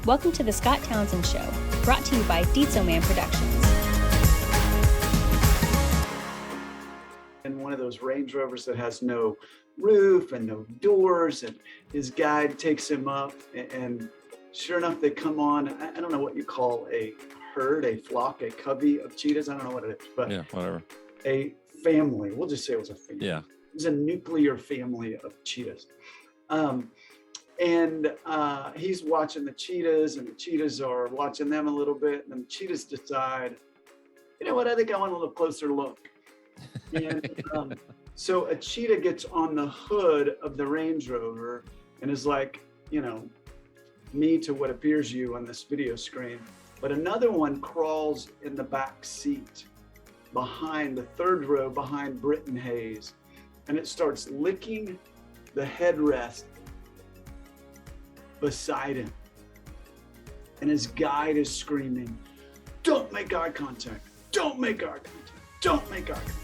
Welcome to the Scott Townsend Show, brought to you by Dietzo Man Productions. And one of those Range Rovers that has no roof and no doors, and his guide takes him up, and sure enough, they come on. I don't know what you call a herd, a flock, a covey of cheetahs. I don't know what it is, but yeah, whatever. A family. We'll just say it was a family. Yeah. It was a nuclear family of cheetahs. He's watching the cheetahs, and the cheetahs are watching them a little bit, and the cheetahs decide, you know what, I think I want a little closer look. And so a cheetah gets on the hood of the Range Rover and is like, you know, me to what appears you on this video screen. But another one crawls in the back seat behind the third row, behind Britney, and it starts licking the headrest beside him. And his guide is screaming, "Don't make eye contact, don't make eye contact, don't make eye contact."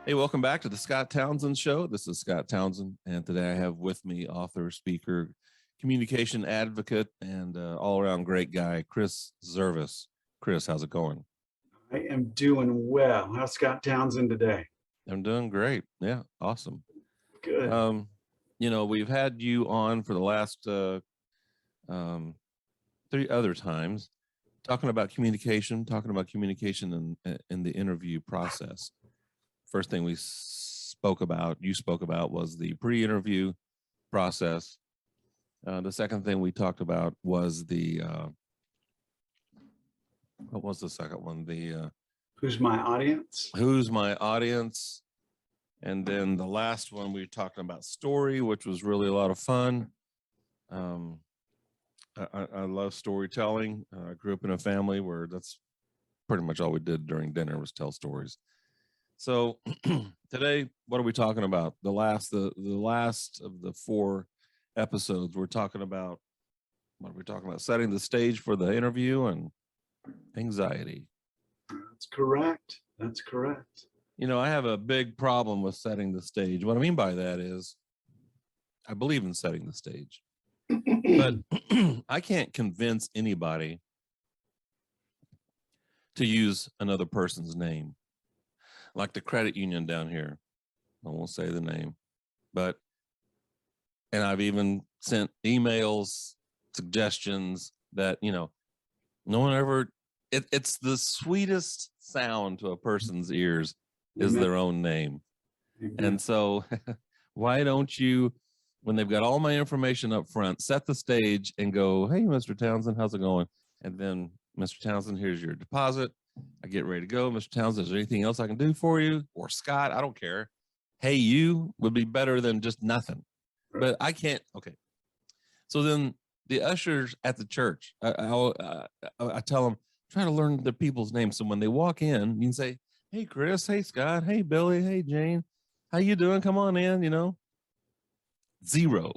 Hey, welcome back to the Scott Townsend Show. This is Scott Townsend, and today I have with me author, speaker, communication advocate, and all-around great guy, Chris Zervas. Chris, how's it going? I am doing well. How's Scott Townsend today? I'm doing great. Yeah, awesome. Good. You know, we've had you on for the last 3 other times, talking about communication in the interview process. First thing you spoke about was the pre-interview process. The second thing we talked about was the, what was the second one? The Who's my audience? Who's my audience? And then the last one, we were talking about story, which was really a lot of fun. I love storytelling. I grew up in a family where that's pretty much all we did during dinner was tell stories. So today, what are we talking about? The last of the 4 episodes, we're talking about, what are we talking about? Setting the stage for the interview and anxiety. That's correct. That's correct. You know, I have a big problem with setting the stage. What I mean by that is I believe in setting the stage, but I can't convince anybody to use another person's name. Like the credit union down here. I won't say the name, and I've even sent emails, suggestions that, you know, no one ever, it's the sweetest sound to a person's ears is their own name. And so why don't you, when they've got all my information up front, set the stage and go, "Hey, Mr. Townsend, how's it going?" And then, "Mr. Townsend, here's your deposit. I get ready to go. Mr. Townsend, is there anything else I can do for you?" Or Scott, I don't care. "Hey, you" would be better than just nothing. But I can't. Okay. So then the ushers at the church, I tell them, try to learn the people's names. So when they walk in, you can say, "Hey, Chris. Hey, Scott. Hey, Billy. Hey, Jane. How you doing? Come on in," you know. Zero.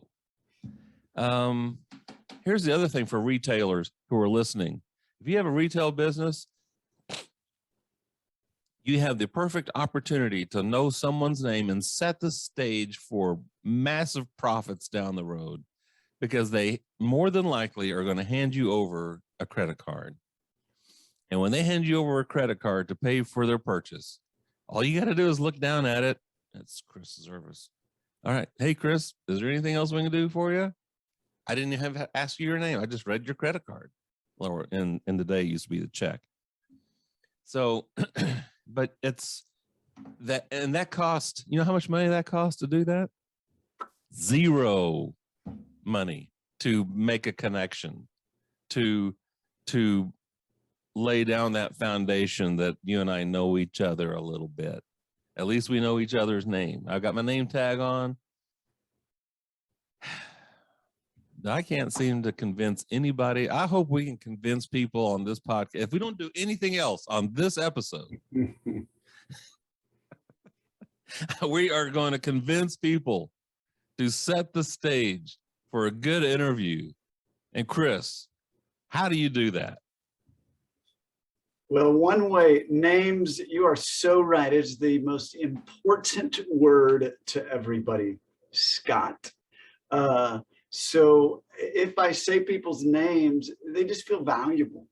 Here's the other thing for retailers who are listening. If you have a retail business, you have the perfect opportunity to know someone's name and set the stage for massive profits down the road, because they more than likely are going to hand you over a credit card. And when they hand you over a credit card to pay for their purchase, all you got to do is look down at it. That's Chris Zervas. "All right. Hey, Chris, is there anything else we can do for you? I didn't have to ask you your name. I just read your credit card." Or in the day, it used to be the check. So, but it's that, and that cost, you know how much money that costs to do that? Zero money to make a connection, to lay down that foundation that you and I know each other a little bit. At least we know each other's name. I've got my name tag on. I can't seem to convince anybody. I hope we can convince people on this podcast. If we don't do anything else on this episode, we are going to convince people to set the stage for a good interview. And Chris, how do you do that? Well, one way, names, you are so right, is the most important word to everybody, Scott. So if I say people's names, they just feel valuable.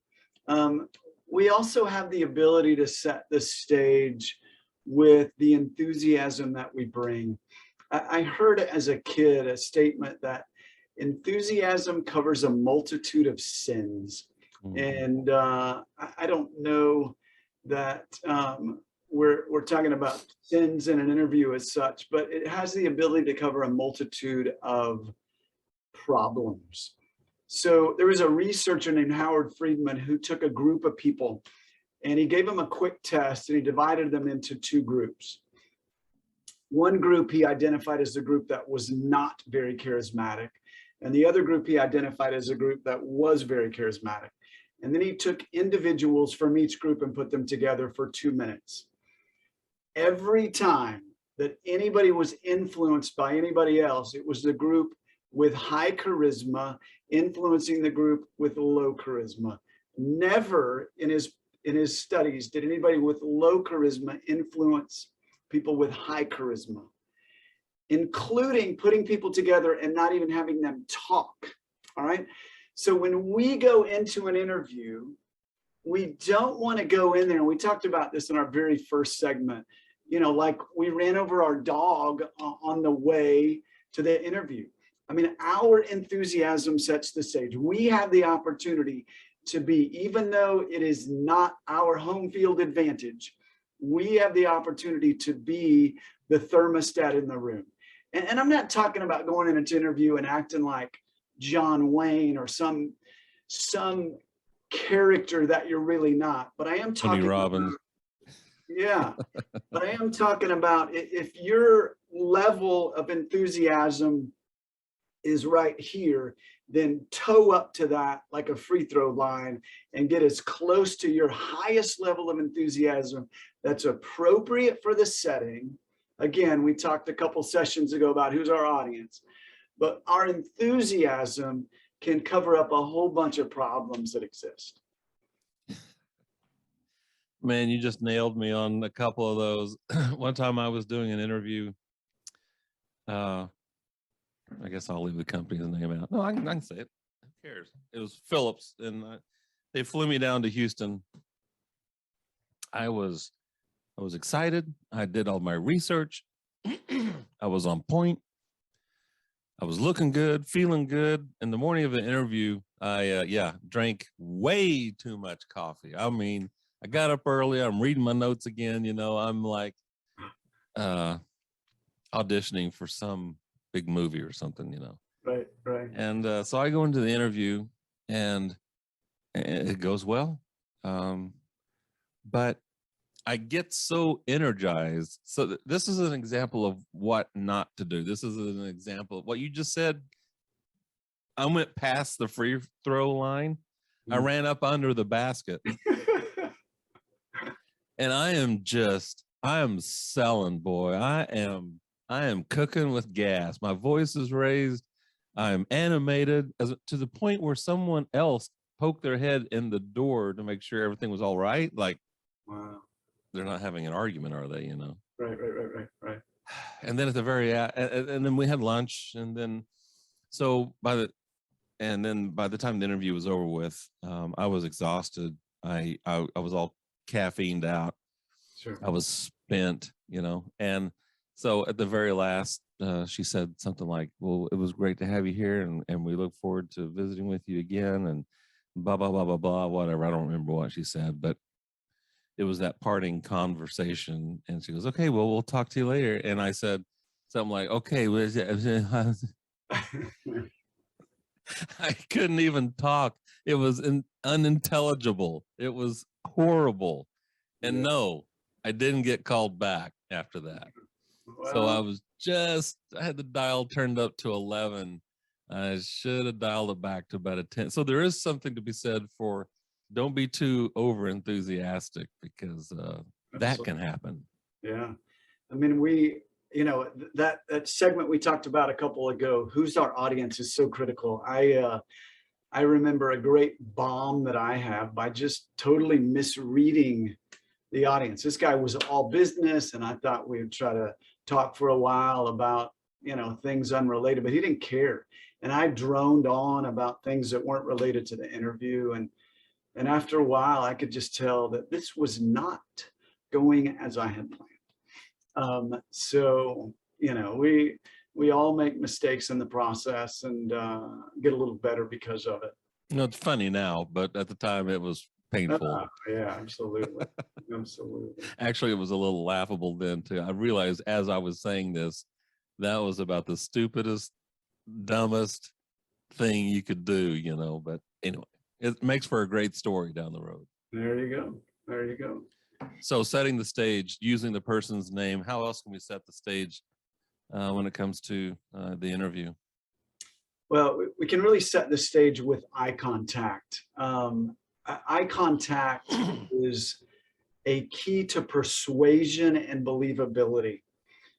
We also have the ability to set the stage with the enthusiasm that we bring. I heard as a kid a statement that enthusiasm covers a multitude of sins. And I don't know that we're talking about sins in an interview as such, but it has the ability to cover a multitude of problems. So there was a researcher named Howard Friedman who took a group of people and he gave them a quick test and he divided them into two groups. One group he identified as the group that was not very charismatic, and the other group he identified as a group that was very charismatic. And then he took individuals from each group and put them together for 2 minutes. Every time that anybody was influenced by anybody else, it was the group with high charisma influencing the group with low charisma. Never in his studies did anybody with low charisma influence people with high charisma, including putting people together and not even having them talk. All right. So when we go into an interview, we don't want to go in there, and we talked about this in our very first segment, you know, like we ran over our dog on the way to the interview. I mean, our enthusiasm sets the stage. We have the opportunity to be, even though it is not our home field advantage, we have the opportunity to be the thermostat in the room. And I'm not talking about going in an interview and acting like John Wayne or some character that you're really not, but I am talking Robbins. Yeah, but I am talking about if your level of enthusiasm is right here, then toe up to that like a free throw line and get as close to your highest level of enthusiasm that's appropriate for the setting. Again, we talked a couple sessions ago about who's our audience, but our enthusiasm can cover up a whole bunch of problems that exist. Man, you just nailed me on a couple of those. One time I was doing an interview. I guess I'll leave the company's name out. No, I can say it. Who cares? It was Phillips, and they flew me down to Houston. I was excited. I did all my research. I was on point. I was looking good, feeling good. In the morning of the interview, I drank way too much coffee. I mean, I got up early. I'm reading my notes again. You know, I'm like auditioning for some big movie or something, you know. Right. And so I go into the interview and it goes well. But I get so energized. So this is an example of what not to do. This is an example of what you just said. I went past the free throw line. I ran up under the basket. And I am selling, boy. I am cooking with gas. My voice is raised. I'm animated to the point where someone else poked their head in the door to make sure everything was all right. Like, Wow. They're not having an argument, are they? You know? Right. And then at the very and then we had lunch, and then by the time the interview was over with, I was exhausted. I was all caffeined out. Sure. I was spent, you know. And so at the very last, she said something like, "Well, it was great to have you here, and we look forward to visiting with you again," and blah blah blah blah blah, whatever. I don't remember what she said, but it was that parting conversation. And she goes, "Okay, well, we'll talk to you later." And I said something like, "Okay." I couldn't even talk. It was unintelligible. It was horrible. And no, I didn't get called back after that. Wow. So I had the dial turned up to 11. I should have dialed it back to about a 10. So there is something to be said for don't be too over enthusiastic, because that can happen. Yeah. I mean, that segment we talked about a couple ago, who's our audience, is so critical. I remember a great bomb that I have by just totally misreading the audience. This guy was all business, and I thought we'd try to talk for a while about things unrelated, but he didn't care. And I droned on about things that weren't related to the interview. And after a while, I could just tell that this was not going as I had planned. So, we all make mistakes in the process and get a little better because of it. It's funny now, but at the time it was painful. Yeah, absolutely. Absolutely. Actually, it was a little laughable then too. I realized as I was saying this, that was about the stupidest, dumbest thing you could do, but anyway, it makes for a great story down the road. There you go. There you go. So setting the stage, using the person's name, how else can we set the stage when it comes to the interview? Well, we can really set the stage with eye contact. Eye contact is a key to persuasion and believability.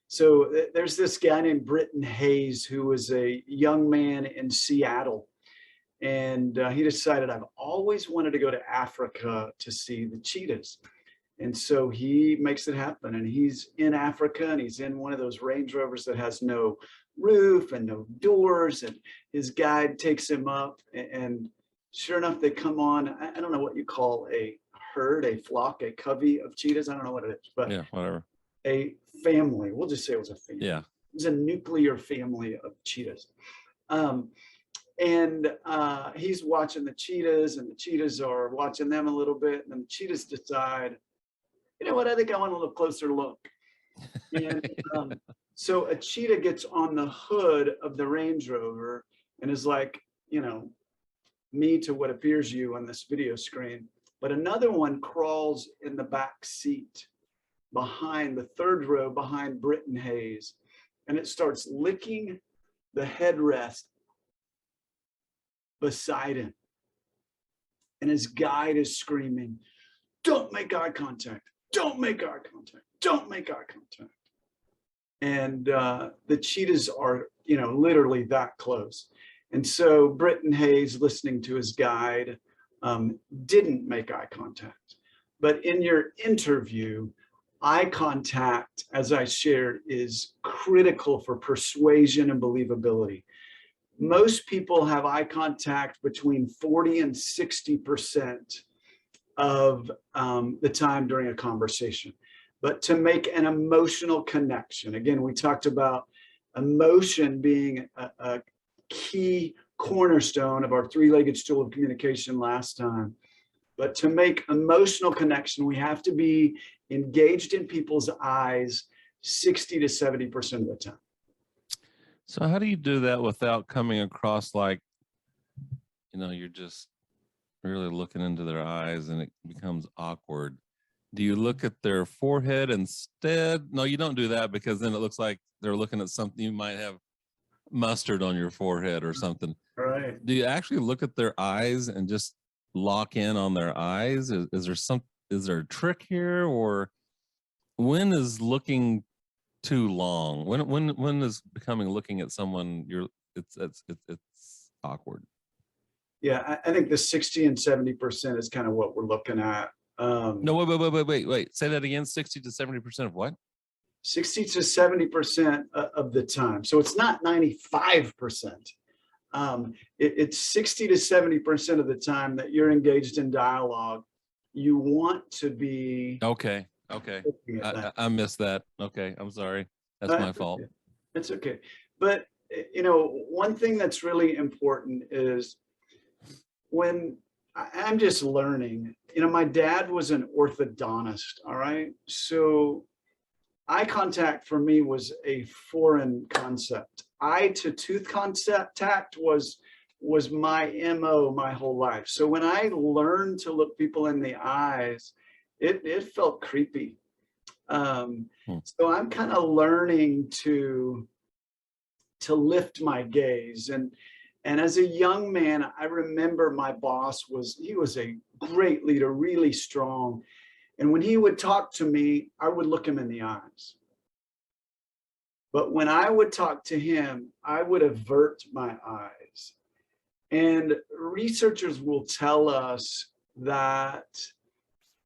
So there's this guy named Britney Hayes who was a young man in Seattle. And he decided, I've always wanted to go to Africa to see the cheetahs. And so he makes it happen. And he's in Africa and he's in one of those Range Rovers that has no roof and no doors. And his guide takes him up. And sure enough, they come on. I don't know what you call a herd, a flock, a covey of cheetahs. I don't know what it is, but yeah, whatever. A family. We'll just say it was a family. Yeah. It was a nuclear family of cheetahs. And he's watching the cheetahs and the cheetahs are watching them a little bit. And then the cheetahs decide, you know what, I think I want a little closer look. And so a cheetah gets on the hood of the Range Rover and is like, me to what appears you on this video screen. But another one crawls in the back seat behind the third row, behind Britney Hayes. And it starts licking the headrest beside him. And his guide is screaming, don't make eye contact. Don't make eye contact. Don't make eye contact. And the cheetahs are, literally that close. And so Britney Hayes, listening to his guide, didn't make eye contact. But in your interview, eye contact, as I shared, is critical for persuasion and believability. Most people have eye contact between 40 and 60% of the time during a conversation. But to make an emotional connection, again, we talked about emotion being a key cornerstone of our three-legged stool of communication last time. But to make emotional connection, we have to be engaged in people's eyes 60 to 70% of the time. So how do you do that without coming across like, you're just really looking into their eyes and it becomes awkward? Do you look at their forehead instead? No, you don't do that because then it looks like they're looking at something. You might have mustard on your forehead or something. Right. Do you actually look at their eyes and just lock in on their eyes? Is there a trick here, or when is looking too long? When is becoming looking at someone it's awkward? Yeah, I think the 60 and 70% is kind of what we're looking at. No, wait. Say that again. 60 to 70% of what? 60 to 70% of the time. So it's not 95%. It's 60 to 70% of the time that you're engaged in dialogue. You want to be. Okay. I missed that. Okay, I'm sorry. That's my fault. It's okay. But, one thing that's really important is when I'm just learning, my dad was an orthodontist. All right. So eye contact for me was a foreign concept. Eye to tooth contact was my MO my whole life. So when I learned to look people in the eyes, it felt creepy. So I'm kind of learning to lift my gaze. And as a young man, I remember my boss was a great leader, really strong. And when he would talk to me, I would look him in the eyes. But when I would talk to him, I would avert my eyes. And researchers will tell us that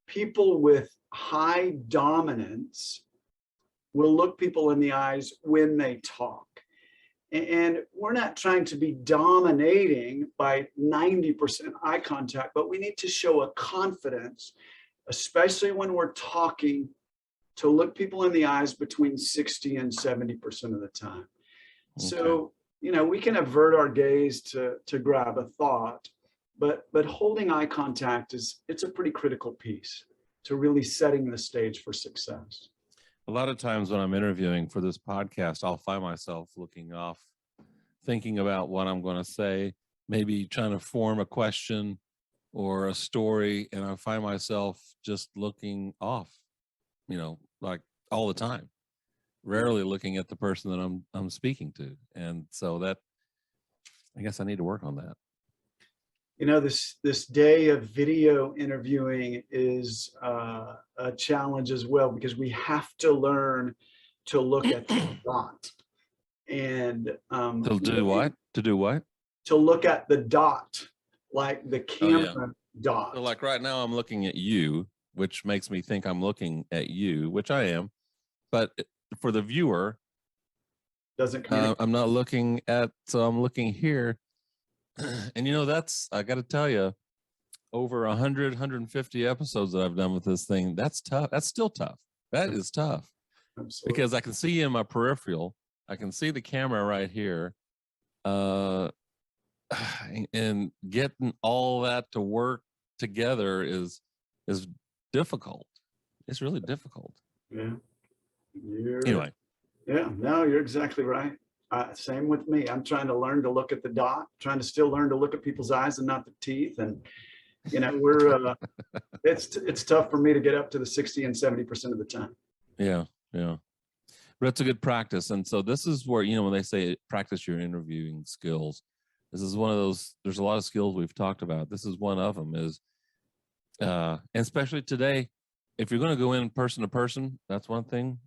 people with high dominance will look people in the eyes when they talk. And we're not trying to be dominating by 90% eye contact, but we need to show a confidence, especially when we're talking, to look people in the eyes between 60 and 70% of the time. Okay. So, we can avert our gaze to grab a thought, but holding eye contact it's a pretty critical piece to really setting the stage for success. A lot of times when I'm interviewing for this podcast, I'll find myself looking off, thinking about what I'm going to say, maybe trying to form a question or a story, and I find myself just looking off, like all the time, rarely looking at the person that I'm speaking to. And so that, I guess I need to work on that. This day of video interviewing is a challenge as well, because we have to learn to look at the dot. And To do what? To look at the dot, like the camera dot. So like right now I'm looking at you, which makes me think I'm looking at you, which I am. But for the viewer, doesn't I'm not looking at, so I'm looking here. And that's, I got to tell you, over 150 episodes that I've done with this thing, that's tough. That's still tough. That is tough. Absolutely. Because I can see you in my peripheral. I can see the camera right here. And getting all that to work together is difficult. It's really difficult. Yeah. Anyway. Yeah, no, you're exactly right. Same with me. I'm trying to learn to look at the dot, trying to still learn to look at people's eyes and not the teeth. And, we're, it's tough for me to get up to the 60 and 70% of the time. Yeah. But it's a good practice. And so this is where, when they say practice your interviewing skills, this is one of those, there's a lot of skills we've talked about. This is one of them is, and especially today, if you're going to go in person to person, that's one thing.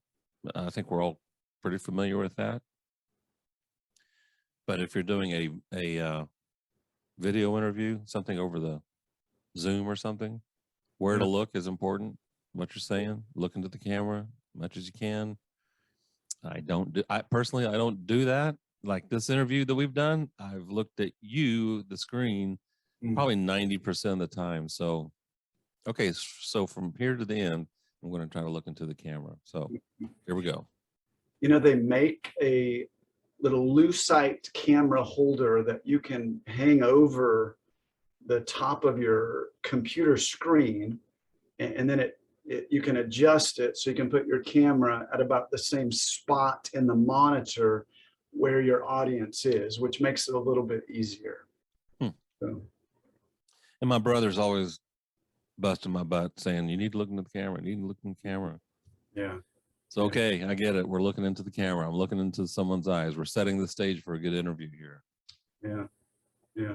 I think we're all pretty familiar with that. But if you're doing a video interview, something over the Zoom or something, where to look is important. What you're saying, look into the camera as much as you can. I personally don't do that. Like this interview that we've done, I've looked at you, the screen, probably 90% of the time. So, okay, so from here to the end, I'm going to try to look into the camera. So here we go. They make a little lucite camera holder that you can hang over the top of your computer screen, and then you can adjust it so you can put your camera at about the same spot in the monitor where your audience is, which makes it a little bit easier. So. And my brother's always busting my butt saying, you need to look into the camera, you need to look in the camera. Yeah. So, okay, I get it. We're looking into the camera. I'm looking into someone's eyes. We're setting the stage for a good interview here. Yeah.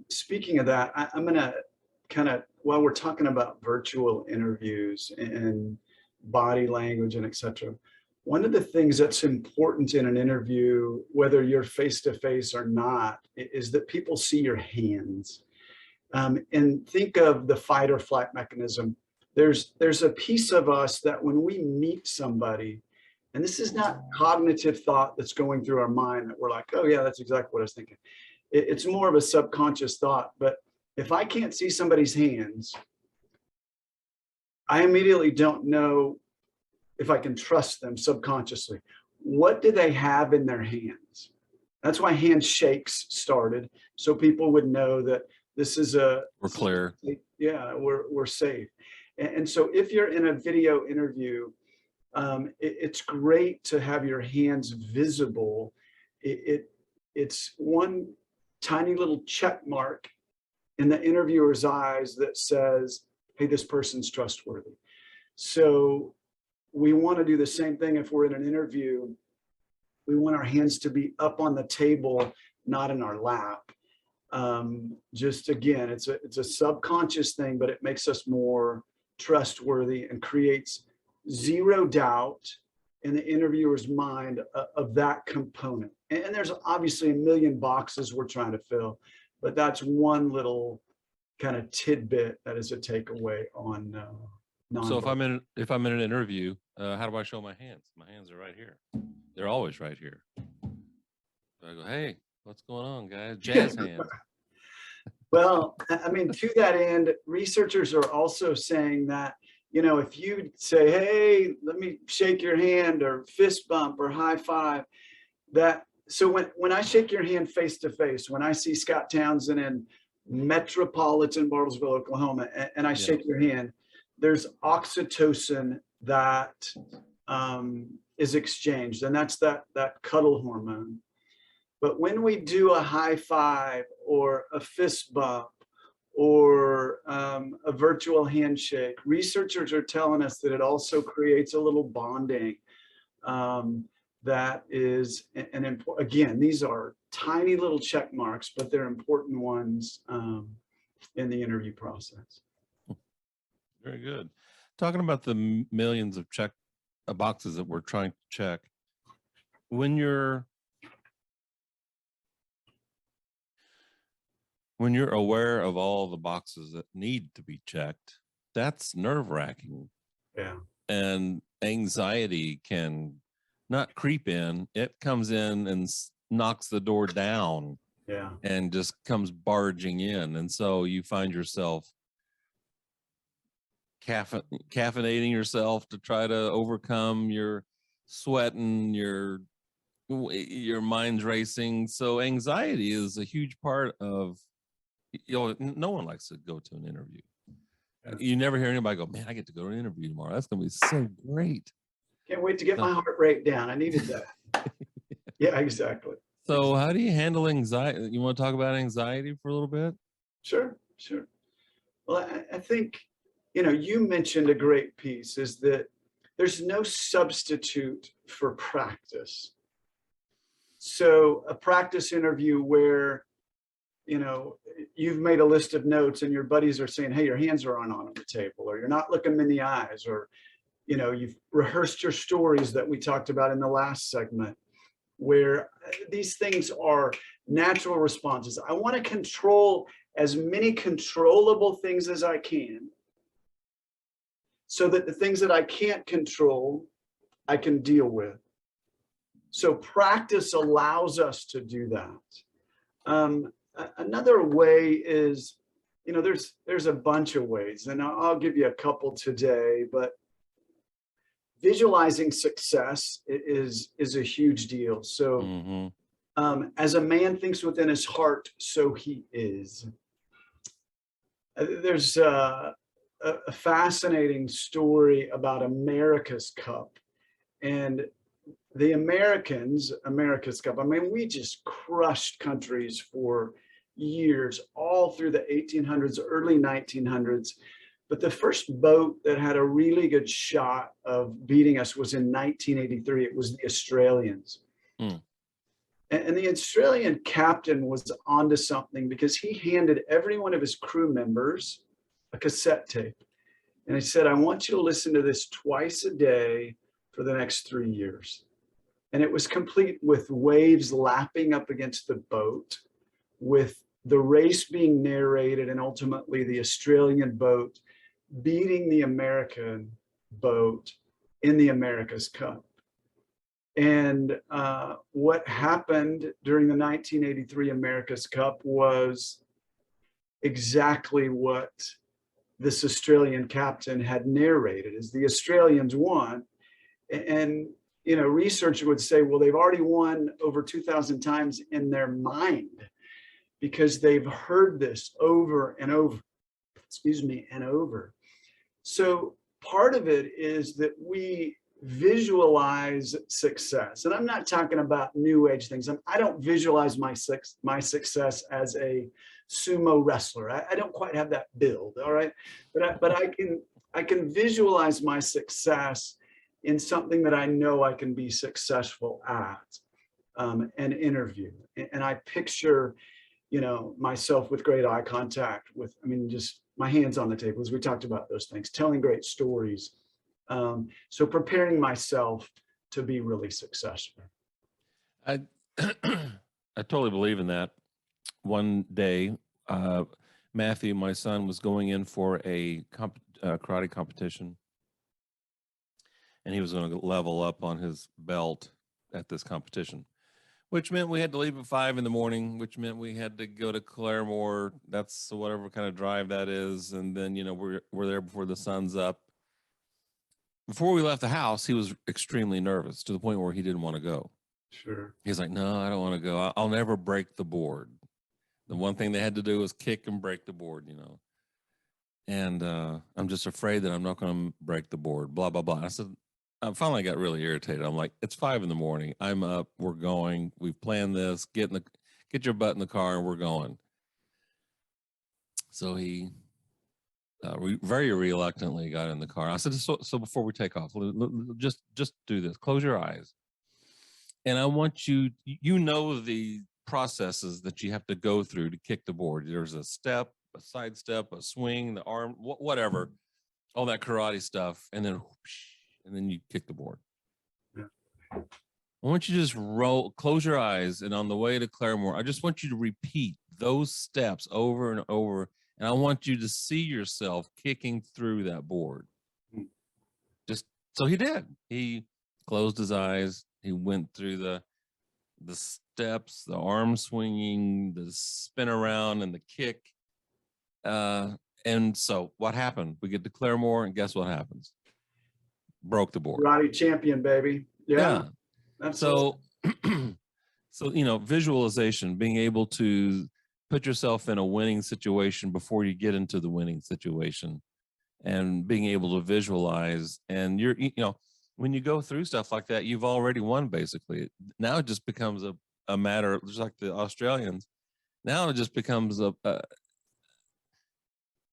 Speaking of that, I'm going to kind of, while we're talking about virtual interviews and body language and et cetera, one of the things that's important in an interview, whether you're face-to-face or not, is that people see your hands. And think of the fight or flight mechanism. There's a piece of us that when we meet somebody, and this is not cognitive thought that's going through our mind that we're like, oh yeah, that's exactly what I was thinking. It's more of a subconscious thought. But if I can't see somebody's hands, I immediately don't know if I can trust them subconsciously. What do they have in their hands? That's why handshakes started, so people would know that this is we're clear. Yeah, we're safe. And so if you're in a video interview, it's great to have your hands visible. It's one tiny little check mark in the interviewer's eyes that says, hey, this person's trustworthy. So we want to do the same thing if we're in an interview. We want our hands to be up on the table, not in our lap. Just again, it's a subconscious thing, but it makes us more trustworthy and creates zero doubt in the interviewer's mind of that component. And there's obviously a million boxes we're trying to fill, but that's one little kind of tidbit that is a takeaway on So if I'm in an interview, how do I show my hands? My hands are right here. They're always right here. I go, hey, what's going on, guys? Jazz hands. Well, I mean, to that end, researchers are also saying that, if you say, hey, let me shake your hand or fist bump or high five, so when I shake your hand face to face, when I see Scott Townsend in metropolitan Bartlesville, Oklahoma, and I shake your hand, there's oxytocin that is exchanged, and that's that cuddle hormone. But when we do a high five or a fist bump or a virtual handshake, researchers are telling us that it also creates a little bonding. That is an important, again, these are tiny little check marks, but they're important ones in the interview process. Very good. Talking about the millions of check boxes that we're trying to check, when you're aware of all the boxes that need to be checked, that's nerve-wracking. Yeah. And anxiety can not creep in, it comes in and knocks the door down. Yeah. And just comes barging in. And so you find yourself caffeinating yourself to try to overcome your sweating, your mind's racing. So anxiety is a huge part of, no one likes to go to an interview. Yeah. You never hear anybody go, man, I get to go to an interview tomorrow. That's going to be so great. Can't wait to get my heart rate down. I needed that. Yeah, exactly. So how do you handle anxiety? You want to talk about anxiety for a little bit? Sure. Well, I think, you mentioned a great piece, is that there's no substitute for practice. So a practice interview where, you've made a list of notes and your buddies are saying, hey, your hands aren't on the table, or you're not looking them in the eyes, or, you've rehearsed your stories that we talked about in the last segment, where these things are natural responses. I want to control as many controllable things as I can, so that the things that I can't control, I can deal with. So practice allows us to do that. Another way is, there's a bunch of ways, and I'll give you a couple today, but visualizing success is a huge deal. So as a man thinks within his heart, so he is. There's a fascinating story about America's Cup, and the America's Cup. I mean, we just crushed countries for years, all through the 1800s, early 1900s. But the first boat that had a really good shot of beating us was in 1983. It was the Australians. And the Australian captain was onto something, because he handed every one of his crew members a cassette tape. And he said, I want you to listen to this twice a day for the next 3 years. And it was complete with waves lapping up against the boat, with the race being narrated, and ultimately the Australian boat beating the American boat in the America's Cup. And what happened during the 1983 America's Cup was exactly what this Australian captain had narrated, as the Australians won. And researchers would say, well, they've already won over 2,000 times in their mind, because they've heard this over and over, and over. So part of it is that we visualize success. And I'm not talking about new age things. I don't visualize my success as a sumo wrestler. I don't quite have that build, all right? But I can visualize my success in something that I know I can be successful at, an interview. And I picture, myself with great eye contact, just my hands on the table, as we talked about those things, telling great stories. So preparing myself to be really successful. I totally believe in that. One day, Matthew, my son, was going in for a karate competition, and he was going to level up on his belt at this competition. which meant we had to leave at 5 a.m, which meant we had to go to Claremore. That's whatever kind of drive that is. And then, we're there before the sun's up. Before we left the house, he was extremely nervous to the point where he didn't want to go. Sure. He's like, no, I don't want to go. I'll never break the board. The one thing they had to do was kick and break the board, And I'm just afraid that I'm not going to break the board, blah, blah, blah. I said, I finally got really irritated. I'm like, it's 5 a.m. I'm up. We're going. We've planned this. Get your butt in the car and we're going. So he very reluctantly got in the car. I said, so before we take off, just do this. Close your eyes. And I want you the processes that you have to go through to kick the board. There's a step, a side step, a swing, the arm, whatever, all that karate stuff. And then you kick the board. Yeah. I want you to just close your eyes. And on the way to Claremore, I just want you to repeat those steps over and over. And I want you to see yourself kicking through that board. So he did. He closed his eyes. He went through the steps, the arm swinging, the spin around, and the kick. And so what happened? We get to Claremore, and guess what happens? Broke the board. Karate champion, baby. Yeah. So, visualization, being able to put yourself in a winning situation before you get into the winning situation, and being able to visualize. And when you go through stuff like that, you've already won, basically. Now it just becomes a matter, just like the Australians. Now it just becomes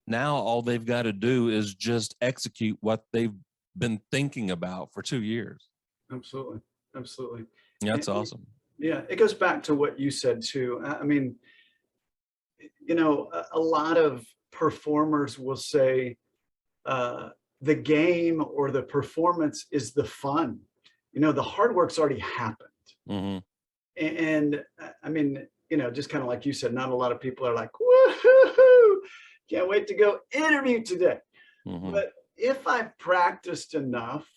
now all they've got to do is just execute what they've been thinking about for 2 years. Absolutely. That's awesome. Yeah, it goes back to what you said too. I mean, a lot of performers will say the game or the performance is the fun. The hard work's already happened. Mm-hmm. And I mean, just kind of like you said, not a lot of people are like, woohoo, can't wait to go interview today. Mm-hmm. But if I've practiced enough,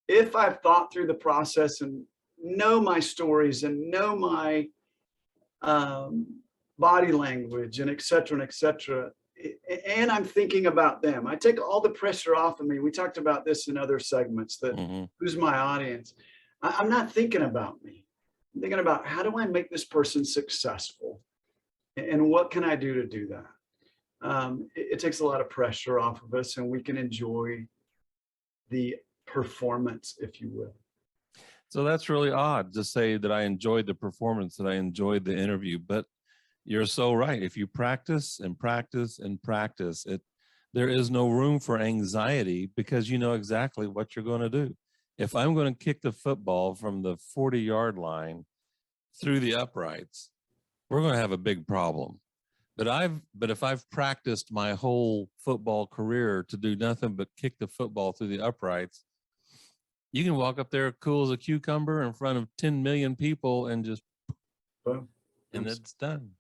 if I've thought through the process and know my stories and know my body language and et cetera, and I'm thinking about them, I take all the pressure off of me. We talked about this in other segments, that who's my audience? I'm not thinking about me. I'm thinking about, how do I make this person successful? And what can I do to do that? It takes a lot of pressure off of us, and we can enjoy the performance, if you will. So that's really odd to say that I enjoyed the performance, that I enjoyed the interview, but you're so right. If you practice and practice and practice it, there is no room for anxiety, because you know exactly what you're going to do. If I'm going to kick the football from the 40-yard line through the uprights, we're going to have a big problem. But if I've practiced my whole football career to do nothing but kick the football through the uprights, you can walk up there cool as a cucumber in front of 10 million people and just, Boom. And it's done,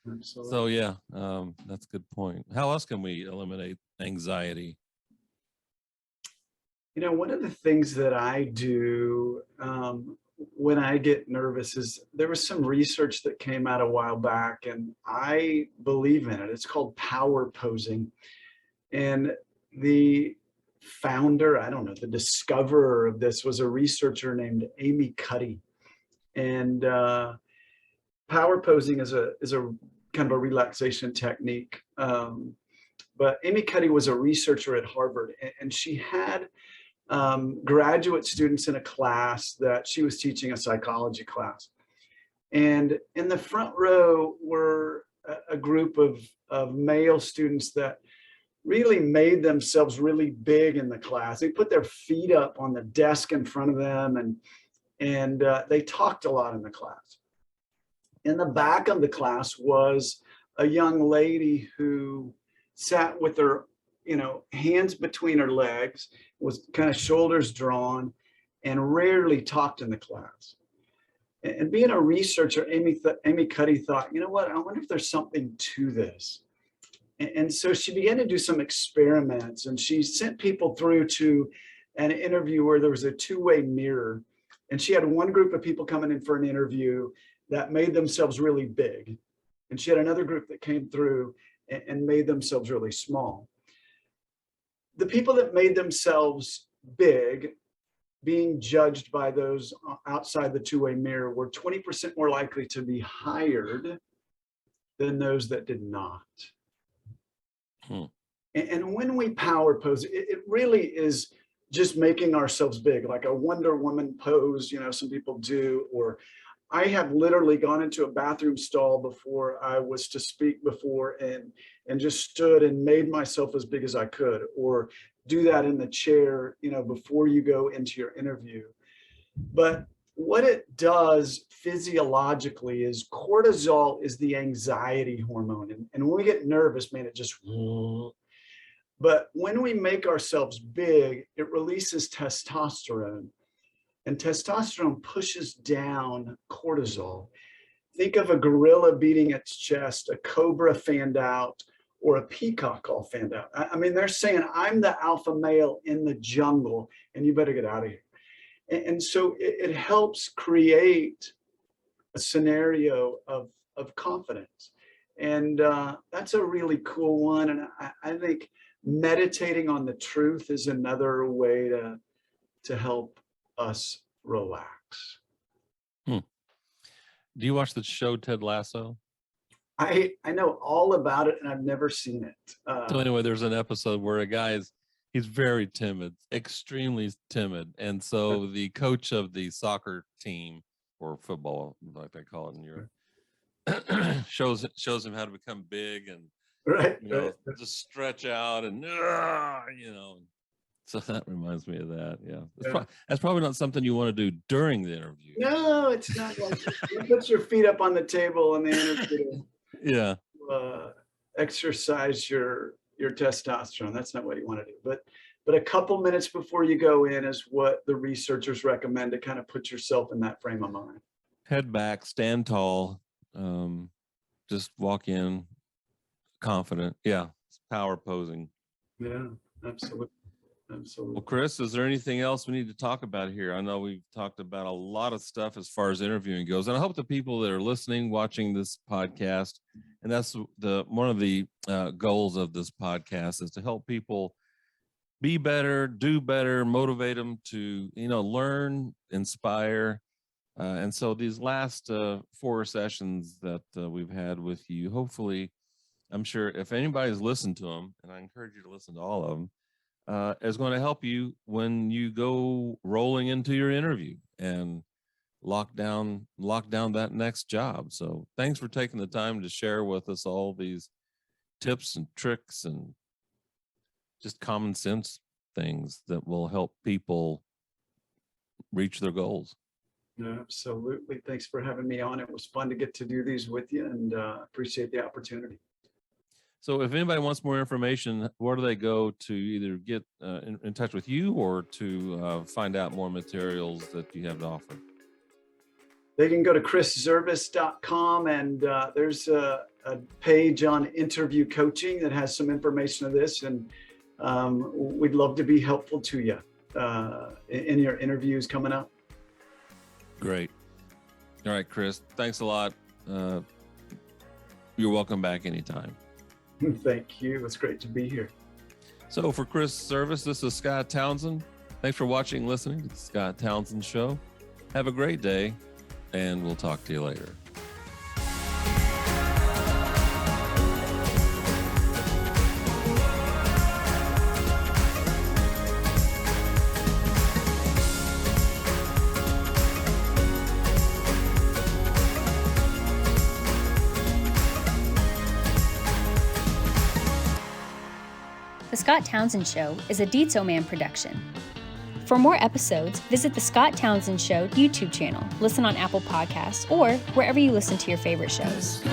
Absolutely. So yeah, that's a good point. How else can we eliminate anxiety? One of the things that I do when I get nervous is, there was some research that came out a while back, and I believe in it. It's called power posing. And the founder, the discoverer of this was a researcher named Amy Cuddy. And power posing is a kind of a relaxation technique. But Amy Cuddy was a researcher at Harvard, and she had graduate students in a class that she was teaching, a psychology class. And in the front row were a group of male students that really made themselves really big in the class. They put their feet up on the desk in front of them, and they talked a lot in the class. In the back of the class was a young lady who sat with her, hands between her legs, was kind of shoulders drawn, and rarely talked in the class. And being a researcher, Amy Cuddy thought, I wonder if there's something to this. And so she began to do some experiments, and she sent people through to an interview where there was a two-way mirror. And she had one group of people coming in for an interview that made themselves really big. And she had another group that came through and made themselves really small. The people that made themselves big, being judged by those outside the two-way mirror, were 20% more likely to be hired than those that did not. And when we power pose, it really is just making ourselves big, like a Wonder Woman pose, some people do. Or I have literally gone into a bathroom stall before I was to speak before and just stood and made myself as big as I could, or do that in the chair, before you go into your interview. But what it does physiologically is cortisol is the anxiety hormone. And when we get nervous, man, it just, but when we make ourselves big, it releases testosterone, and testosterone pushes down cortisol. Think of a gorilla beating its chest, a cobra fanned out, or a peacock all fanned out. I mean, they're saying, I'm the alpha male in the jungle, and you better get out of here. And so it helps create a scenario of confidence. And that's a really cool one. And I think meditating on the truth is another way to help us relax. Do you watch the show Ted Lasso? I know all about it, and I've never seen it. So anyway, there's an episode where a guy he's very timid, extremely timid. And so the coach of the soccer team, or football, like they call it in Europe, shows him how to become big and right, just stretch out and so that reminds me of that. Yeah, that's probably not something you want to do during the interview. No, it's not. Like you put your feet up on the table in the interview. Yeah, exercise your testosterone. That's not what you want to do. But a couple minutes before you go in is what the researchers recommend to kind of put yourself in that frame of mind. Head back, stand tall, just walk in confident. Yeah, it's power posing. Yeah, absolutely. Well, Chris, is there anything else we need to talk about here? I know we've talked about a lot of stuff as far as interviewing goes, and I hope the people that are listening, watching this podcast, and that's one of the goals of this podcast, is to help people be better, do better, motivate them to, learn, inspire. And so these last 4 sessions that we've had with you, hopefully, I'm sure if anybody's listened to them, and I encourage you to listen to all of them, is going to help you when you go rolling into your interview and lock down that next job. So thanks for taking the time to share with us all these tips and tricks and just common sense things that will help people reach their goals. Absolutely. Thanks for having me on. It was fun to get to do these with you, and appreciate the opportunity. So if anybody wants more information, where do they go to either get in touch with you or to find out more materials that you have to offer? They can go to chriszervas.com, and there's a page on interview coaching that has some information of this, and we'd love to be helpful to you in your interviews coming up. Great. All right, Chris, thanks a lot. You're welcome back anytime. Thank you. It's great to be here. So for Chris Zervas, this is Scott Townsend. Thanks for watching and listening to the Scott Townsend Show. Have a great day, and we'll talk to you later. The Scott Townsend Show is a Dietzo Man production. For more episodes, visit the Scott Townsend Show YouTube channel, listen on Apple Podcasts, or wherever you listen to your favorite shows.